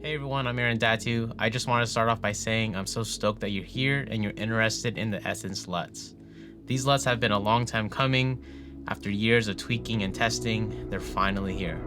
Hey everyone, I'm Aaron Datu. I just want to start off by saying I'm so stoked that you're here and you're interested in the Essence LUTs. These LUTs have been a long time coming. After years of tweaking and testing, they're finally here.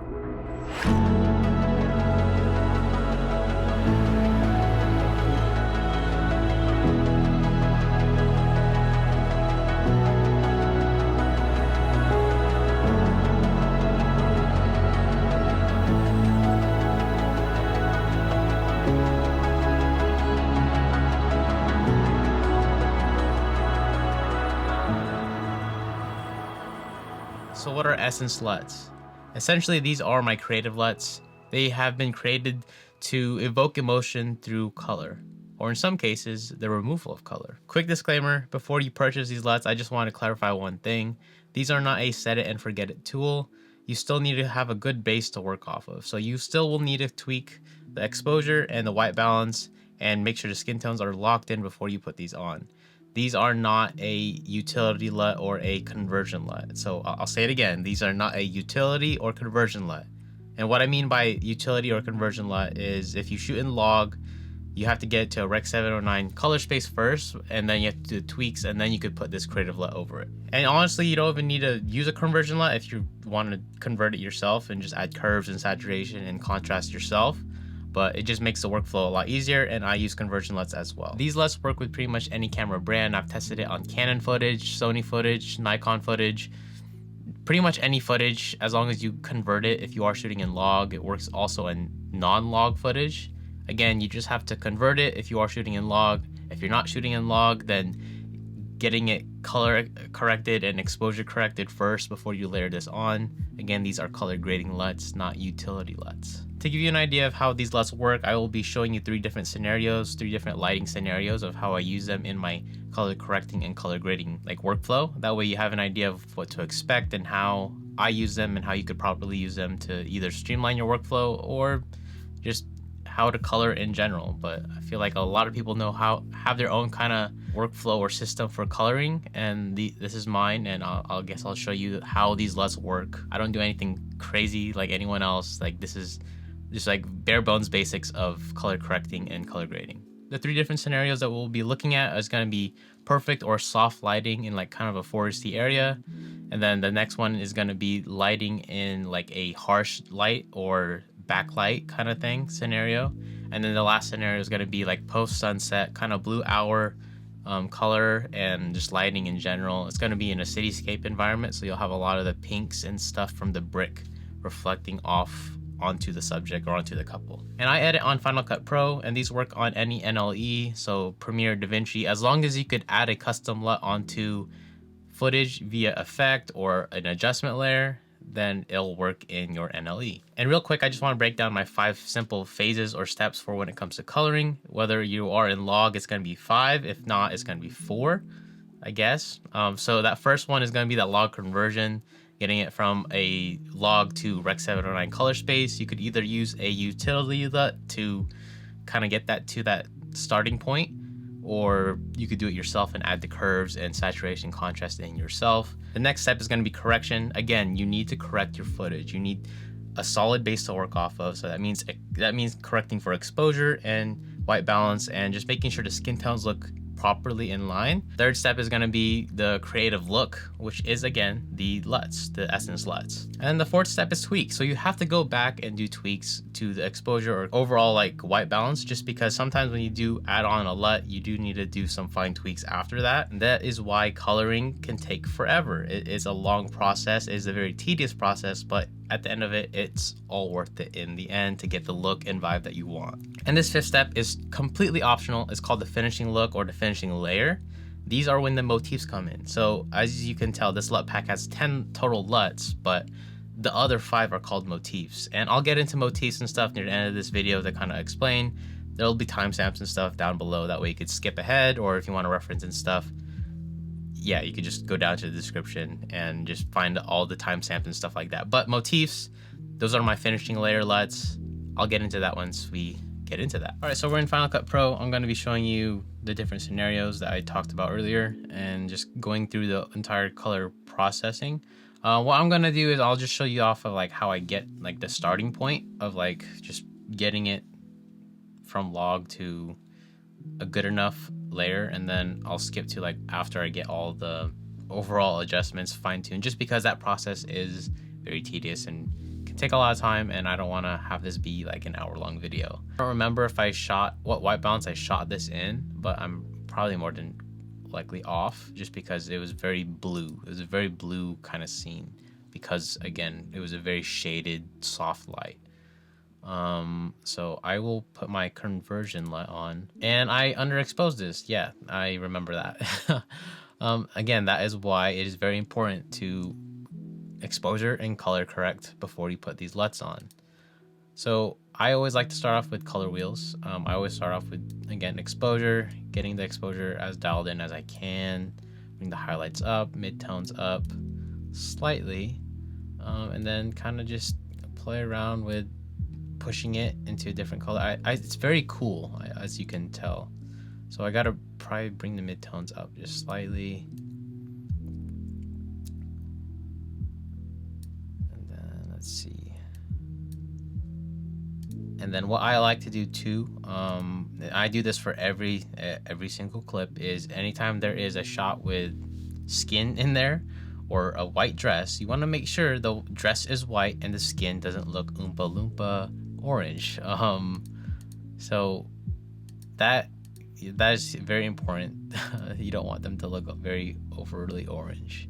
So what are Essence LUTs? Essentially, these are my creative LUTs. They have been created to evoke emotion through color, or in some cases, the removal of color. Quick disclaimer, before you purchase these LUTs, I just want to clarify one thing. These are not a set it and forget it tool. You still need to have a good base to work off of. So you still will need to tweak the exposure and the white balance and make sure the skin tones are locked in before you put these on. These are not a utility LUT or a conversion LUT. So I'll say it again. These are not a utility or conversion LUT. And what I mean by utility or conversion LUT is if you shoot in log, you have to get to a Rec 709 color space first, and then you have to do tweaks, and then you could put this creative LUT over it. And honestly, you don't even need to use a conversion LUT if you want to convert it yourself and just add curves and saturation and contrast yourself. But it just makes the workflow a lot easier, and I use conversion LUTs as well. These LUTs work with pretty much any camera brand. I've tested it on Canon footage, Sony footage, Nikon footage, pretty much any footage as long as you convert it. If you are shooting in log, it works also in non-log footage. Again, you just have to convert it if you are shooting in log. If you're not shooting in log, then getting it color corrected and exposure corrected first before you layer this on. Again, these are color grading LUTs, not utility LUTs. To give you an idea of how these LUTs work, I will be showing you three different lighting scenarios of how I use them in my color correcting and color grading workflow. That way you have an idea of what to expect and how I use them and how you could properly use them to either streamline your workflow or just how to color in general. But I feel like a lot of people have their own kind of workflow or system for coloring, and this is mine, and I'll show you how these LUTs work. I don't do anything crazy like anyone else. This is just bare bones basics of color correcting and color grading. The three different scenarios that we'll be looking at is going to be perfect or soft lighting in kind of a foresty area, and then the next one is going to be lighting in a harsh light or backlight kind of thing scenario, and then the last scenario is going to be post sunset kind of blue hour color and just lighting in general. It's going to be in a cityscape environment, so you'll have a lot of the pinks and stuff from the brick reflecting off onto the subject or onto the couple. And I edit on Final Cut Pro, and these work on any NLE, so Premiere, DaVinci, as long as you could add a custom LUT onto footage via effect or an adjustment layer, then it'll work in your NLE. And real quick, I just want to break down my 5 simple phases or steps for when it comes to coloring. Whether you are in log, it's going to be 5. If not, it's going to be 4, I guess. So that first one is going to be that log conversion, getting it from a log to Rec 709 color space. You could either use a utility LUT to kind of get that to that starting point, or you could do it yourself and add the curves and saturation contrast in yourself. The next step is going to be correction. Again, you need to correct your footage. You need a solid base to work off of. So that means correcting for exposure and white balance and just making sure the skin tones look properly in line. Third step is going to be the creative look, which is again the LUTs, the Essence LUTs. And the fourth step is tweaks. So you have to go back and do tweaks to the exposure or overall white balance, just because sometimes when you do add on a LUT, you do need to do some fine tweaks after that. And that is why coloring can take forever. It is a long process. It is a very tedious process, but at the end of it, it's all worth it in the end to get the look and vibe that you want. And this fifth step is completely optional. It's called the finishing look or the finishing layer. These are when the motifs come in. So as you can tell, this LUT pack has 10 total LUTs, but the other 5 are called motifs. And I'll get into motifs and stuff near the end of this video to kind of explain. There'll be timestamps and stuff down below. That way you could skip ahead, or if you want to reference and stuff, yeah, you could just go down to the description and just find all the timestamps and stuff like that. But motifs, those are my finishing layer LUTs. I'll get into that once we get into that. All right, so we're in Final Cut Pro. I'm going to be showing you the different scenarios that I talked about earlier and just going through the entire color processing. What I'm going to do is I'll just show you off of how I get the starting point of just getting it from log to a good enough layer, and then I'll skip to like after I get all the overall adjustments fine-tuned, just because that process is very tedious and can take a lot of time, and I don't want to have this be like an hour-long video. I don't remember if I shot what white balance I shot this in, but I'm probably more than likely off, just because it was very blue. It was a very blue kind of scene, because again, it was a very shaded soft light. So I will put my conversion LUT on, and I underexposed this. Yeah, I remember that. Again, that is why it is very important to exposure and color correct before you put these LUTs on. So I always like to start off with color wheels. I always start off with, again, exposure, getting the exposure as dialed in as I can, bring the highlights up, midtones up slightly, and then kind of just play around with pushing it into a different color. It's very cool, as you can tell. So I gotta probably bring the midtones up just slightly. And then let's see. And then what I like to do too, I do this for every single clip, is anytime there is a shot with skin in there or a white dress, you want to make sure the dress is white and the skin doesn't look Oompa Loompa orange. So that is very important. You don't want them to look very overly orange,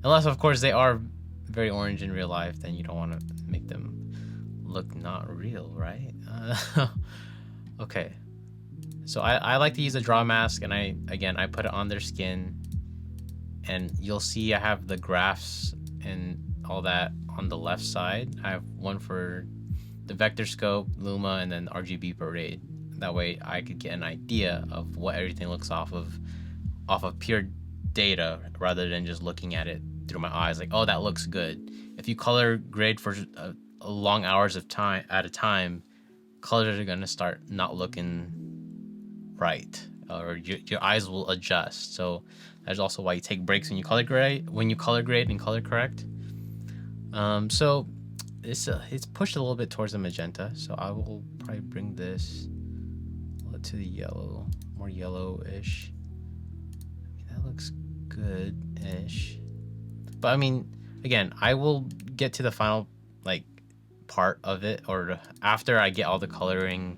unless of course they are very orange in real life. Then you don't want to make them look not real, right? Okay, so I like to use a draw mask, and I put it on their skin, and you'll see I have the graphs and all that on the left side. I have one for the vector scope, Luma, and then RGB parade. That way I could get an idea of what everything looks off of pure data, rather than just looking at it through my eyes like, oh, that looks good. If you color grade for long hours of time at a time, colors are gonna start not looking right, or your eyes will adjust. So that's also why you take breaks when you color grade and color correct. So it's pushed a little bit towards the magenta, so I will probably bring this to the yellow, more yellowish. I mean, that looks good-ish. But I mean, again, I will get to the final like part of it, or after I get all the coloring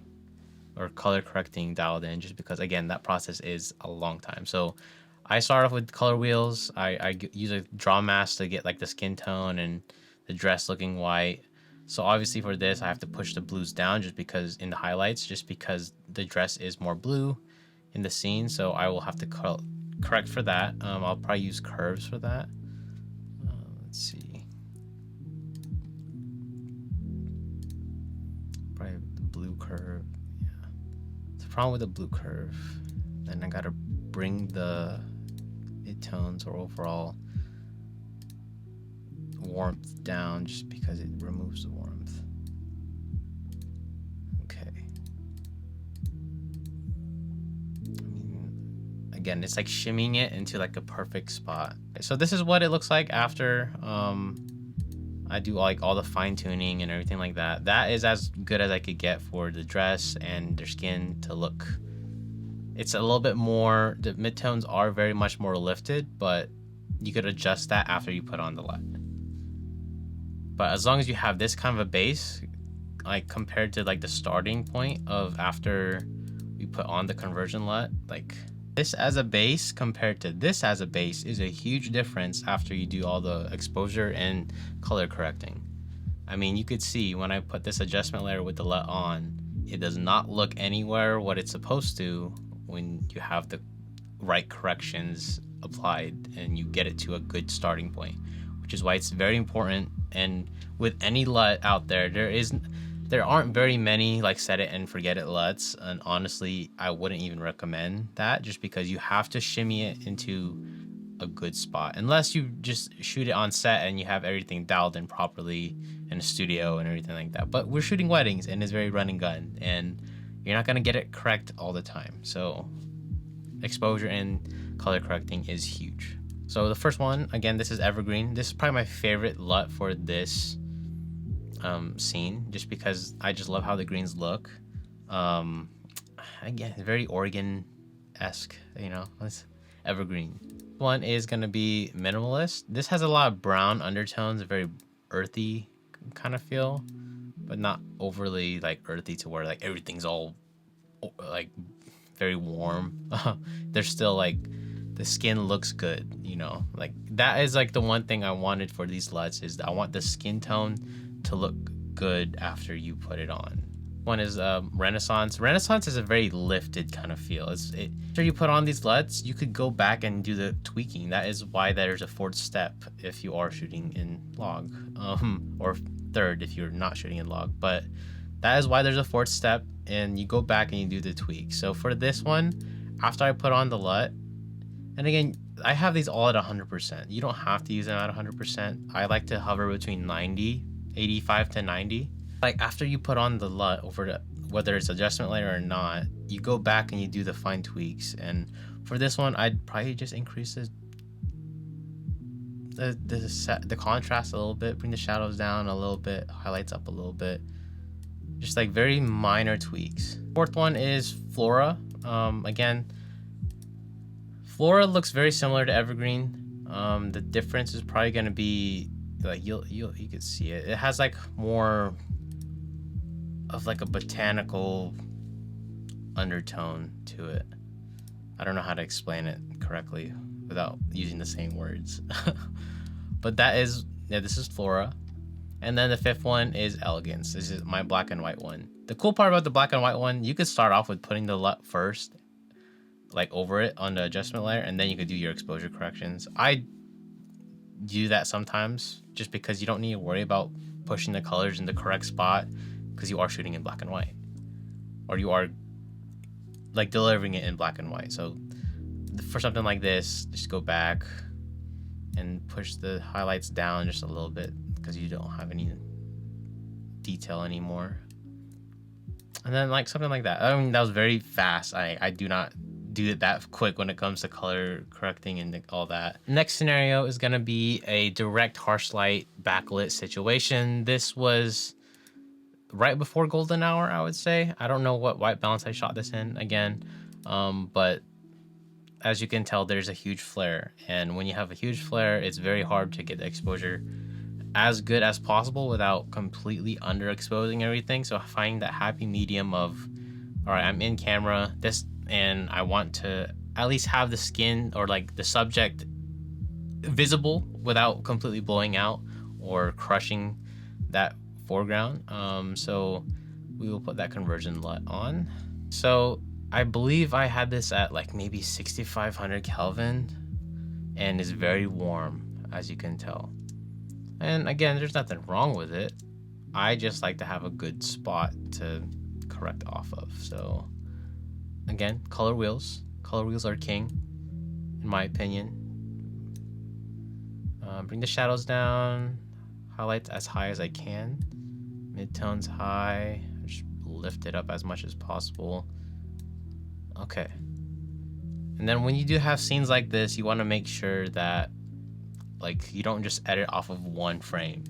or color correcting dialed in, just because again, that process is a long time. So I start off with color wheels. I use a draw mask to get like the skin tone and the dress looking white. So obviously for this, I have to push the blues down, just because in the highlights, just because the dress is more blue in the scene. So I will have to correct for that. I'll probably use curves for that. Let's see. Probably the blue curve. Yeah. The problem with the blue curve, then I gotta bring the midtones or overall warmth down, just because it removes the warmth. Okay. I mean, again, it's like shimmying it into like a perfect spot. So this is what it looks like after I do like all the fine tuning and everything like that. That is as good as I could get for the dress and their skin to look. It's a little bit more, the midtones are very much more lifted, but you could adjust that after you put on the LUT. But as long as you have this kind of a base, like compared to like the starting point of after we put on the conversion LUT, like this as a base compared to this as a base is a huge difference after you do all the exposure and color correcting. I mean, you could see when I put this adjustment layer with the LUT on, it does not look anywhere what it's supposed to when you have the right corrections applied and you get it to a good starting point, which is why it's very important. And with any LUT out there, there aren't very many like set it and forget it LUTs, and honestly I wouldn't even recommend that, just because you have to shimmy it into a good spot, unless you just shoot it on set and you have everything dialed in properly in a studio and everything like that. But we're shooting weddings and it's very run and gun, and you're not going to get it correct all the time. So exposure and color correcting is huge. So the first one, again, this is evergreen. This is probably my favorite LUT for this scene, just because I just love how the greens look. Again, very Oregon-esque, you know, it's evergreen. One is gonna be minimalist. This has a lot of brown undertones, a very earthy kind of feel, but not overly like earthy to where like everything's all like very warm. There's still like the skin looks good, you know, like that is like the one thing I wanted for these LUTs is I want the skin tone to look good after you put it on. One is Renaissance. Renaissance is a very lifted kind of feel. After you put on these LUTs, you could go back and do the tweaking. That is why there's a fourth step if you are shooting in log, or third if you're not shooting in log. But that is why there's a fourth step, and you go back and you do the tweak. So for this one, after I put on the LUT, and again, I have these all at 100%. You don't have to use them at 100%. I like to hover between 85 to 90. Like after you put on the LUT over the, whether it's adjustment layer or not, you go back and you do the fine tweaks. And for this one, I'd probably just increase the contrast a little bit, bring the shadows down a little bit, highlights up a little bit, just like very minor tweaks. Fourth one is Flora. Again, Flora looks very similar to Evergreen. The difference is probably going to be like you could see it. It has like more of like a botanical undertone to it. I don't know how to explain it correctly without using the same words. But that is, yeah, this is Flora. And then the fifth one is Elegance. This is my black and white one. The cool part about the black and white one, you could start off with putting the LUT first, like over it on the adjustment layer, and then you could do your exposure corrections. I do that sometimes just because you don't need to worry about pushing the colors in the correct spot because you are shooting in black and white, or you are like delivering it in black and white. So for something like this, just go back and push the highlights down just a little bit because you don't have any detail anymore. And then like something like that. I mean, that was very fast. I do not do it that quick when it comes to color correcting and all that. Next scenario is gonna be a direct harsh light backlit situation. This was right before golden hour, I would say. I don't know what white balance I shot this in again, but as you can tell, there's a huge flare, and when you have a huge flare, it's very hard to get the exposure as good as possible without completely underexposing everything. So finding that happy medium of, all right, I'm in camera, this, and I want to at least have the skin or like the subject visible without completely blowing out or crushing that foreground. So we will put that conversion LUT on. So I believe I had this at like maybe 6500 Kelvin and it's very warm, as you can tell. And again, there's nothing wrong with it. I just like to have a good spot to correct off of. So again, color wheels. Color wheels are king, in my opinion. Bring the shadows down, highlights as high as I can, midtones high, just lift it up as much as possible. Okay. And then when you do have scenes like this, you want to make sure that like you don't just edit off of one frame.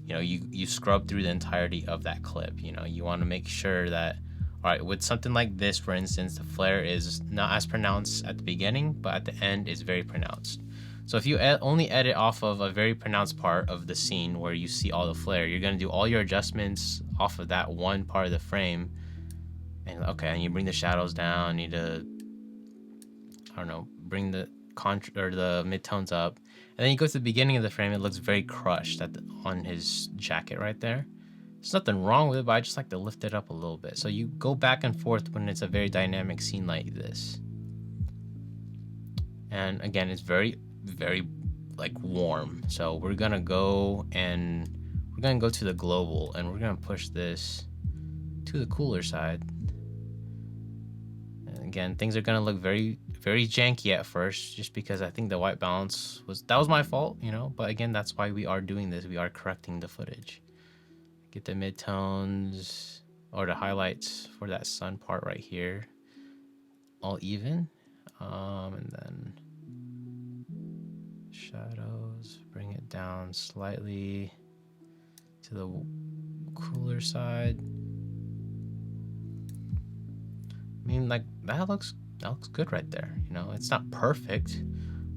You know, you scrub through the entirety of that clip. You know, you want to make sure that, all right, with something like this, for instance, the flare is not as pronounced at the beginning, but at the end it's very pronounced. So if you only edit off of a very pronounced part of the scene where you see all the flare, you're going to do all your adjustments off of that one part of the frame. And okay, and you bring the shadows down, you need to, I don't know, bring the the midtones up. And then you go to the beginning of the frame, it looks very crushed on his jacket right there. There's nothing wrong with it, but I just like to lift it up a little bit. So you go back and forth when it's a very dynamic scene like this. And again, it's very, very like warm. So we're gonna go to the global and we're gonna push this to the cooler side. And again, things are gonna look very, very janky at first, just because I think the white balance was my fault, you know. But again, that's why we are doing this. We are correcting the footage. Get the midtones or the highlights for that sun part right here all even, and then shadows, bring it down slightly to the cooler side. mean, like, that looks good right there. You know, it's not perfect,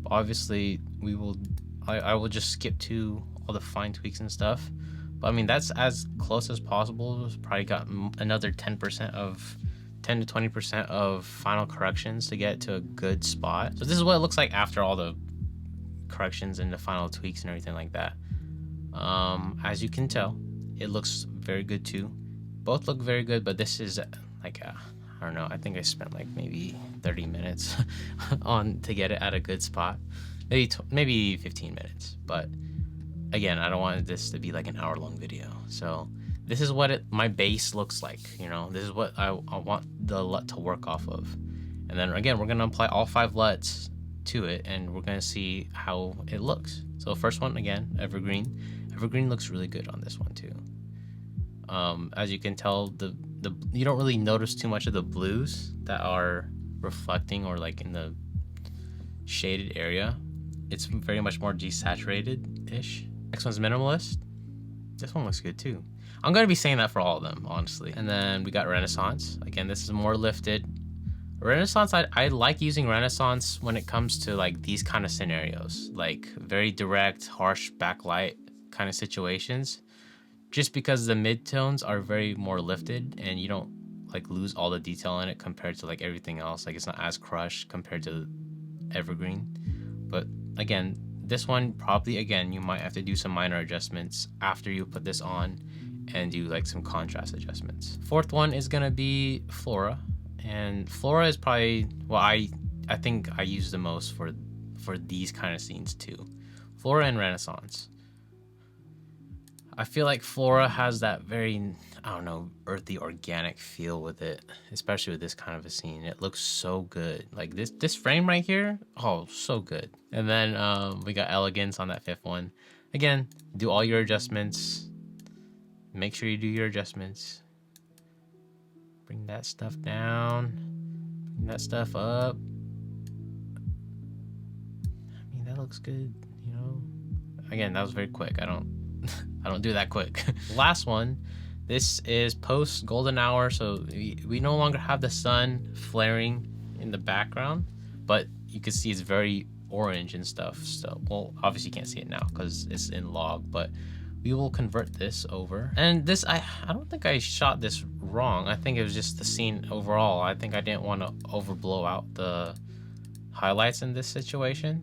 but obviously I will just skip to all the fine tweaks and stuff. But I mean, that's as close as possible. It's probably got another 10 to 20% of final corrections to get to a good spot. So this is what it looks like after all the corrections and the final tweaks and everything like that. As you can tell, it looks very good too. Both look very good, but this is like I don't know, I think I spent like maybe 30 minutes on to get it at a good spot. Maybe 15 minutes, but again, I don't want this to be like an hour-long video. So this is what my base looks like. You know, this is what I want the LUT to work off of. And then again, we're gonna apply all 5 LUTs to it, and we're gonna see how it looks. So first one, again, evergreen. Evergreen looks really good on this one too. As you can tell, you don't really notice too much of the blues that are reflecting or like in the shaded area. It's very much more desaturated-ish. Next one's minimalist. This one looks good too. I'm gonna be saying that for all of them, honestly. And then we got Renaissance. Again, this is more lifted. Renaissance, I like using Renaissance when it comes to like these kind of scenarios, like very direct, harsh backlight kind of situations, just because the midtones are very more lifted and you don't like lose all the detail in it compared to like everything else. Like it's not as crushed compared to evergreen. But again, this one probably, again, you might have to do some minor adjustments after you put this on and do like some contrast adjustments. Fourth one is gonna be Flora. And Flora is probably, well, I think I use the most for these kind of scenes too. Flora and Renaissance. I feel like Flora has that very, I don't know, earthy, organic feel with it, especially with this kind of a scene. It looks so good. Like this frame right here, oh, so good. And then we got Elegance on that 5th one. Again, do all your adjustments. Make sure you do your adjustments. Bring that stuff down. Bring that stuff up. I mean, that looks good, you know? Again, that was very quick. I don't do that quick. Last one, this is post golden hour, so we no longer have the sun flaring in the background, but you can see it's very orange and stuff. So, well, obviously you can't see it now because it's in log, but we will convert this over. And this, I don't think I shot this wrong. I think it was just the scene overall. I think I didn't want to overblow out the highlights in this situation.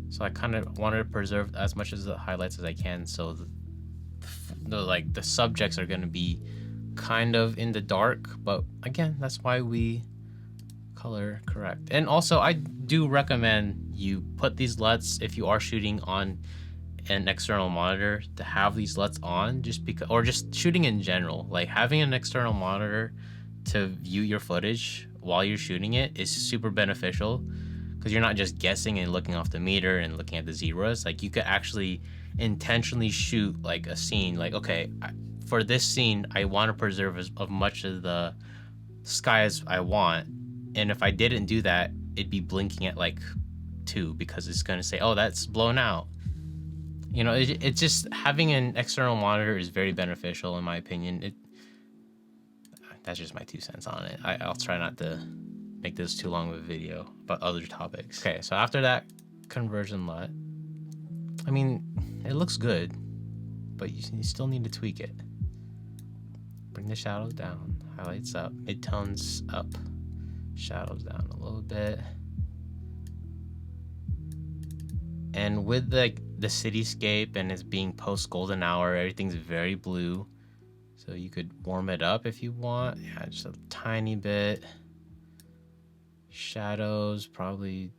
So I kind of wanted to preserve as much as the highlights as I can. So the subjects are going to be kind of in the dark, but again, that's why we color correct. And also I do recommend you put these LUTs, if you are shooting on an external monitor, to have these LUTs on, just because, or just shooting in general, like having an external monitor to view your footage while you're shooting it is super beneficial, because you're not just guessing and looking off the meter and looking at the zeros. Like you could actually intentionally shoot like a scene, like, okay, for this scene I want to preserve as much of the sky as I want, and if I didn't do that, it'd be blinking at like 2 because it's going to say, oh, that's blown out. You know, it's just, having an external monitor is very beneficial in my opinion. That's just my 2 cents on it. I'll try not to make this too long of a video about other topics. Okay, so after that conversion LUT, I mean, it looks good, but you still need to tweak it. Bring the shadows down, highlights up, midtones up, shadows down a little bit. And with the cityscape and it's being post golden hour, everything's very blue. So you could warm it up if you want. Yeah, just a tiny bit. Shadows, probably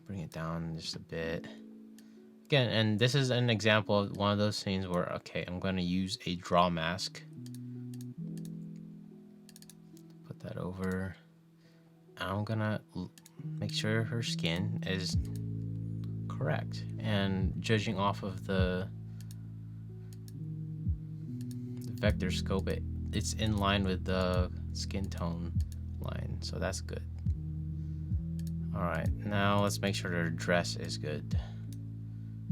bring it down just a bit. Again, and this is an example of one of those scenes where, okay, I'm going to use a draw mask. Put that over. I'm going to make sure her skin is correct, and judging off of the vector scope, it's in line with the skin tone line, so that's good. All right, now let's make sure her dress is good.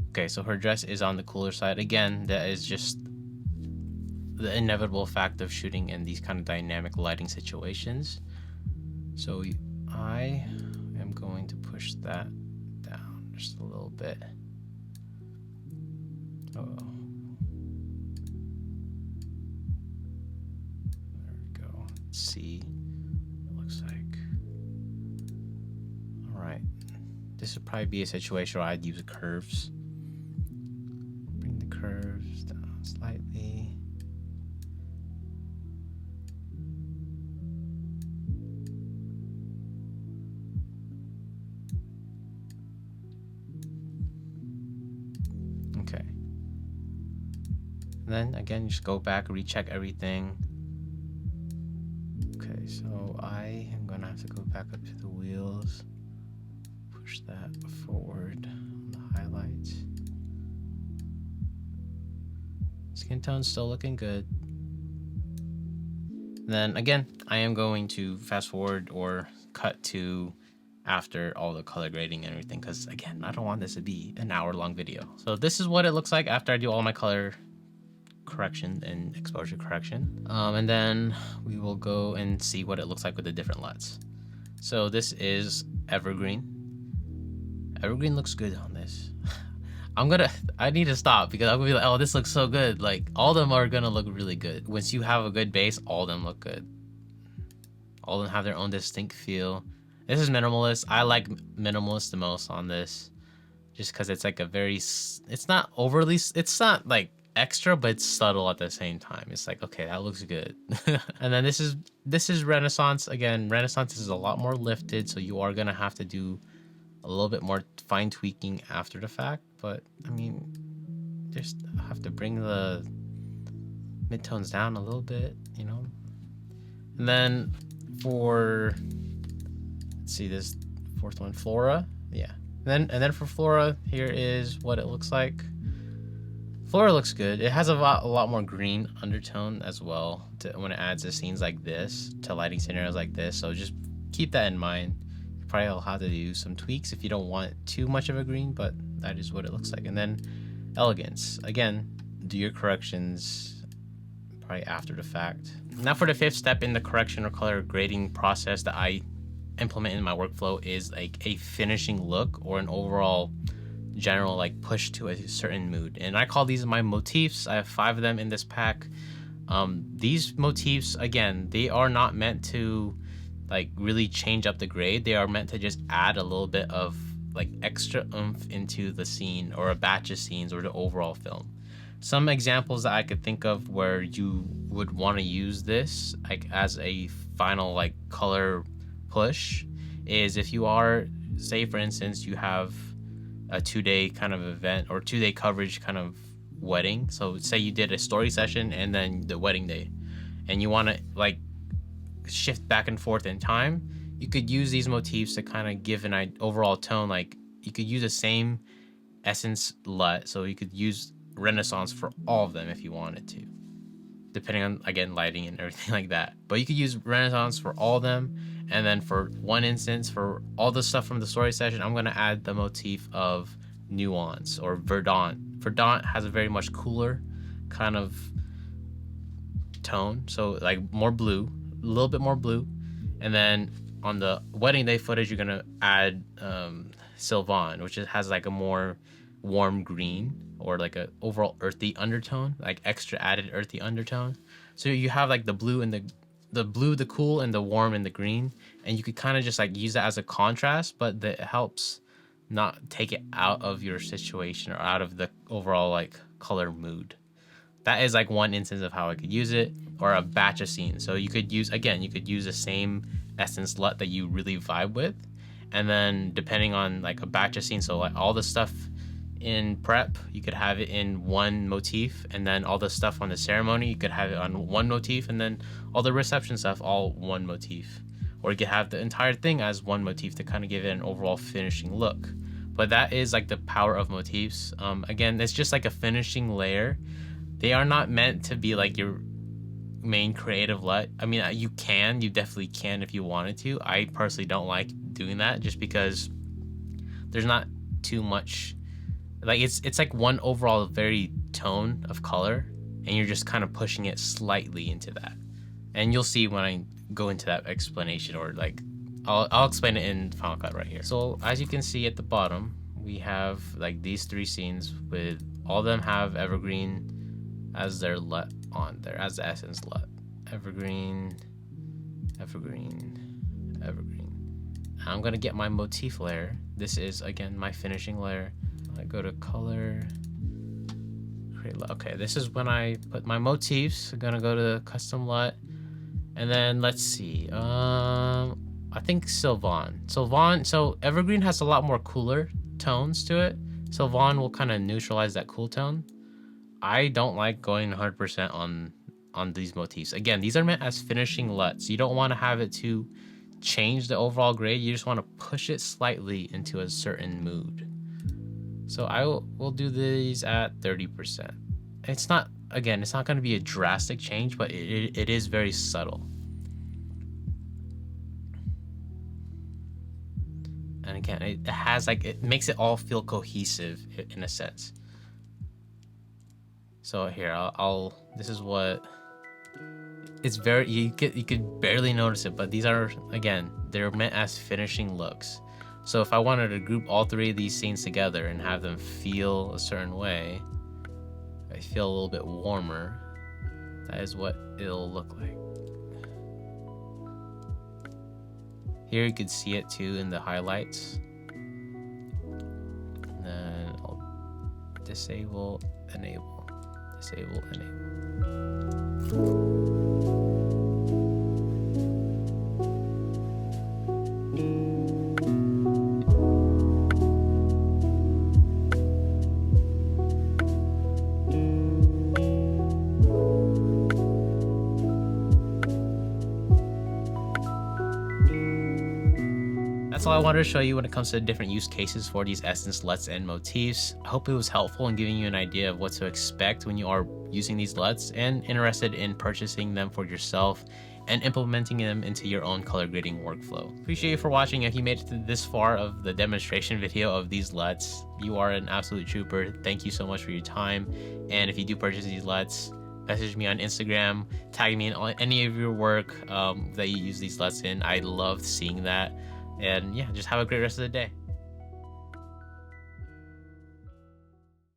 Okay, so her dress is on the cooler side. Again, that is just the inevitable fact of shooting in these kind of dynamic lighting situations. So I am going to push that down just a little bit. Oh, there we go. Let's see what it looks like. All right, this would probably be a situation where I'd use curves. Bring the curves down slightly. Okay. And then again, just go back, recheck everything. Okay, so I am gonna have to go back up to the wheels, push that forward on the highlights. Skin tone's still looking good. And then again, I am going to fast forward or cut to after all the color grading and everything, because again, I don't want this to be an hour-long video. So this is what it looks like after I do all my color correction and exposure correction. And then we will go and see what it looks like with the different LUTs. So this is Evergreen. Evergreen looks good on this. I need to stop because I'm gonna be like, oh, this looks so good. Like, all of them are gonna look really good. Once you have a good base, all of them look good. All of them have their own distinct feel. This is minimalist. I like minimalist the most on this, just because it's like a very, it's not overly, it's not like extra, but it's subtle at the same time. It's like, okay, that looks good. And then this is Renaissance. Again, Renaissance is a lot more lifted, so you are gonna have to do a little bit more fine tweaking after the fact. But I mean, just have to bring the midtones down a little bit, you know. And then for, let's see, this fourth one, Flora. Yeah. And then for Flora, here is what it looks like. Flora looks good. It has a lot more green undertone as well when it adds to scenes like this, to lighting scenarios like this. So just keep that in mind. You probably will have to do some tweaks if you don't want too much of a green, but that is what it looks like. And then Elegance. Again, do your corrections probably after the fact. Now for the fifth step in the correction or color grading process that I implement in my workflow is like a finishing look or an overall general like push to a certain mood. And I call these my motifs. I have 5 of them in this pack. These motifs, again, they are not meant to like really change up the grade. They are meant to just add a little bit of like extra oomph into the scene or a batch of scenes or the overall film. Some examples that I could think of where you would want to use this like as a final like color push is if you are, say for instance, you have a 2-day kind of event or 2-day coverage kind of wedding. So say you did a story session and then the wedding day, and you want to like shift back and forth in time, you could use these motifs to kind of give an overall tone. Like you could use the same essence LUT, so you could use Renaissance for all of them if you wanted to, depending on, again, lighting and everything like that. But you could use Renaissance for all of them. And then for one instance, for all the stuff from the story session, I'm going to add the motif of Nuance or Verdant. Verdant has a very much cooler kind of tone. So like more blue, a little bit more blue. And then on the wedding day footage, you're going to add Sylvan, which has like a more warm green or like a overall earthy undertone, like extra added earthy undertone. So you have like the blue and the blue, the cool, and the warm and the green, and you could kind of just like use that as a contrast, but that helps not take it out of your situation or out of the overall like color mood. That is like one instance of how I could use it, or a batch of scenes. So you could use, again, you could use the same essence LUT that you really vibe with, and then depending on like a batch of scenes, so like all the stuff in prep, you could have it in one motif, and then all the stuff on the ceremony, you could have it on one motif, and then all the reception stuff, all one motif. Or you could have the entire thing as one motif to kind of give it an overall finishing look. But that is like the power of motifs. Again, it's just like a finishing layer. They are not meant to be like your main creative LUT. I mean, you definitely can if you wanted to. I personally don't like doing that just because there's not too much. Like it's like one overall very tone of color, and you're just kind of pushing it slightly into that. And you'll see when I go into that explanation, or like I'll explain it in Final Cut right here. So as you can see at the bottom, we have like these 3 scenes with all of them have evergreen as their LUT on there, as the essence LUT. Evergreen, evergreen, evergreen. I'm gonna get my motif layer. This is again my finishing layer. I go to color, create LUT. Okay, this is when I put my motifs. I'm gonna go to custom LUT, and then let's see. I think Sylvan. So evergreen has a lot more cooler tones to it. Sylvan will kind of neutralize that cool tone. I don't like going 100% on these motifs. Again, these are meant as finishing LUTs. You don't want to have it to change the overall grade. You just want to push it slightly into a certain mood. So I will do these at 30%. It's not, again, it's not going to be a drastic change, but it is very subtle. And again, it has like, it makes it all feel cohesive in a sense. So here, this is what, it's very, you could barely notice it, but these are, again, they're meant as finishing looks. So if I wanted to group all 3 of these scenes together and have them feel a certain way, I feel a little bit warmer, that is what it'll look like. Here you could see it too in the highlights. And then I'll disable, enable, disable, enable. That's all I wanted to show you when it comes to different use cases for these essence LUTs and motifs. I hope it was helpful in giving you an idea of what to expect when you are using these LUTs and interested in purchasing them for yourself and implementing them into your own color grading workflow. Appreciate you for watching. If you made it to this far of the demonstration video of these LUTs, you are an absolute trooper. Thank you so much for your time. And if you do purchase these LUTs, message me on Instagram, tag me in any of your work that you use these LUTs in. I love seeing that. And yeah, just have a great rest of the day.